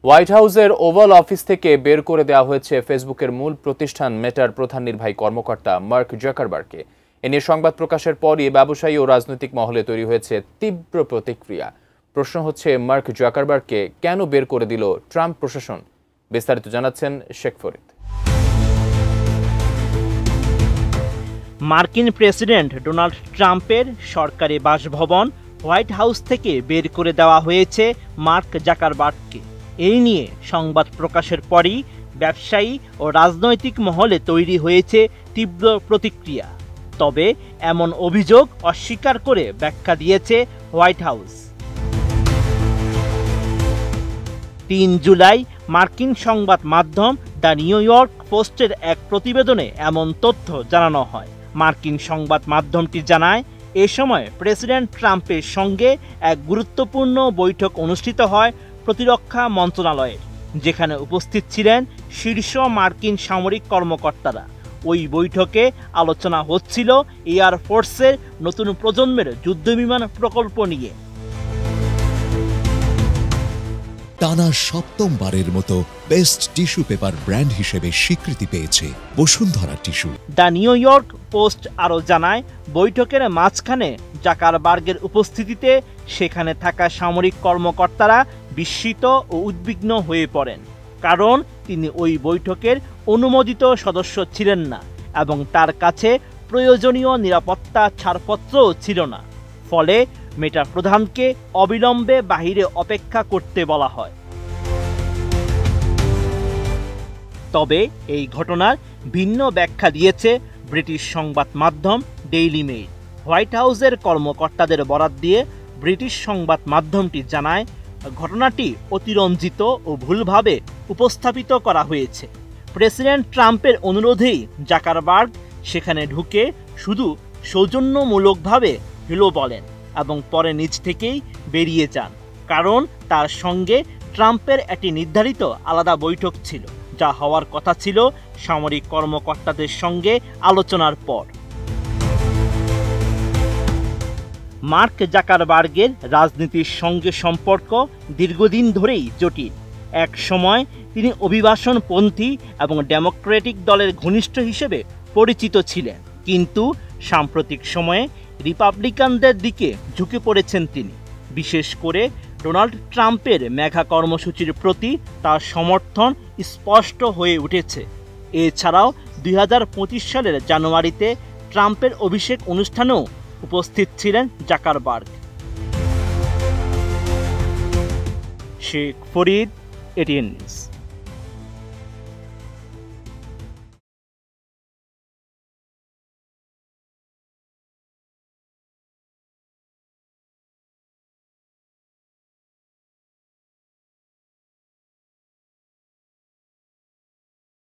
White হাউসের oval office থেকে বের করে দেওয়া হয়েছে ফেসবুকের মূল প্রতিষ্ঠান মেটার প্রধান নির্বাহী কর্মকর্তা মার্ক জাকারবার্গকে। এ নিয়ে সংবাদ প্রকাশের পরই ব্যবসায়ী ও রাজনৈতিক মহলে তৈরি হয়েছে তীব্র প্রতিক্রিয়া। প্রশ্ন হচ্ছে, মার্ক জাকারবার্গকে কেন বের করে দিল ট্রাম্প প্রশাসন? বিস্তারিত জানাচ্ছেন শেখ ফরিদ। মার্কিন প্রেসিডেন্ট ডোনাল্ড ট্রাম্পের সরকারি বাসভবন হোয়াইট হাউস থেকে বের করে দেওয়া হয়েছে মার্ক জাকারবার্গকে। এই নিয়ে সংবাদ প্রকাশের পরই ব্যবসায়ী ও রাজনৈতিক মহলে তৈরি হয়েছে তীব্র প্রতিক্রিয়া। তবে এমন অভিযোগ অস্বীকার করে ব্যাখ্যা দিয়েছে হোয়াইট হাউস। ৩ জুলাই মার্কিন সংবাদ মাধ্যম দ্য নিউ ইয়র্ক পোস্টের এক প্রতিবেদনে এমন তথ্য জানানো হয়। মার্কিন সংবাদ মাধ্যমটি জানায়, এ সময় প্রেসিডেন্ট ট্রাম্পের সঙ্গে এক গুরুত্বপূর্ণ বৈঠক অনুষ্ঠিত হয় প্রতিরক্ষা মন্ত্রণালয়ের, যেখানে উপস্থিত ছিলেন শীর্ষ মার্কিন সামরিক কর্মকর্তারা। ওই বৈঠকে আলোচনা হচ্ছিল এয়ার ফোর্সের নতুন প্রজন্মের যুদ্ধবিমান প্রকল্প নিয়ে। টানা সপ্তমবারের মতো বেস্ট টিস্যু পেপার ব্র্যান্ড হিসেবে স্বীকৃতি পেয়েছে Bashundhara tissue. The new York post আরও জানায়, বৈঠকের মাঝখানে জাকারবার্গের উপস্থিতিতে সেখানে থাকা সামরিক কর্মকর্তারা বিস্মিত ও উদ্বিগ্ন হয়ে পড়েন, কারণ তিনি ওই বৈঠকের অনুমোদিত সদস্য ছিলেন না এবং তার কাছে প্রয়োজনীয় নিরাপত্তা ছাড়পত্রও ছিল না। ফলে মেটা প্রধানকে অবিলম্বে বাহিরে অপেক্ষা করতে বলা হয়। তবে এই ঘটনার ভিন্ন ব্যাখ্যা দিয়েছে ব্রিটিশ সংবাদ মাধ্যম ডেইলি মেইল। হোয়াইট হাউসের কর্মকর্তাদের বরাত দিয়ে ব্রিটিশ সংবাদ মাধ্যমটি জানায়, ঘটনাটি অতিরঞ্জিত ও ভুলভাবে উপস্থাপিত করা হয়েছে। প্রেসিডেন্ট ট্রাম্পের অনুরোধেই জাকারবার্গ সেখানে ঢুকে শুধু সৌজন্যমূলকভাবে হ্যালো বলেন এবং পরে নিজ থেকেই বেরিয়ে যান, কারণ তার সঙ্গে ট্রাম্পের একটি নির্ধারিত আলাদা বৈঠক ছিল, যা হওয়ার কথা ছিল সামরিক কর্মকর্তাদের সঙ্গে আলোচনার পর। মার্ক জাকারবার্গের রাজনীতির সঙ্গে সম্পর্ক দীর্ঘদিন ধরেই জটিল। এক সময় তিনি অভিবাসনপন্থী এবং ডেমোক্রেটিক দলের ঘনিষ্ঠ হিসেবে পরিচিত ছিলেন, কিন্তু সাম্প্রতিক সময়ে রিপাবলিকানদের দিকে ঝুঁকে পড়েছেন তিনি। বিশেষ করে ডোনাল্ড ট্রাম্পের মেগা কর্মসূচির প্রতি তার সমর্থন স্পষ্ট হয়ে উঠেছে। এছাড়াও ২০২৫ সালের জানুয়ারিতে ট্রাম্পের অভিষেক অনুষ্ঠানেও উপস্থিত ছিলেন Zuckerberg. Sheikh Farid, ATN news.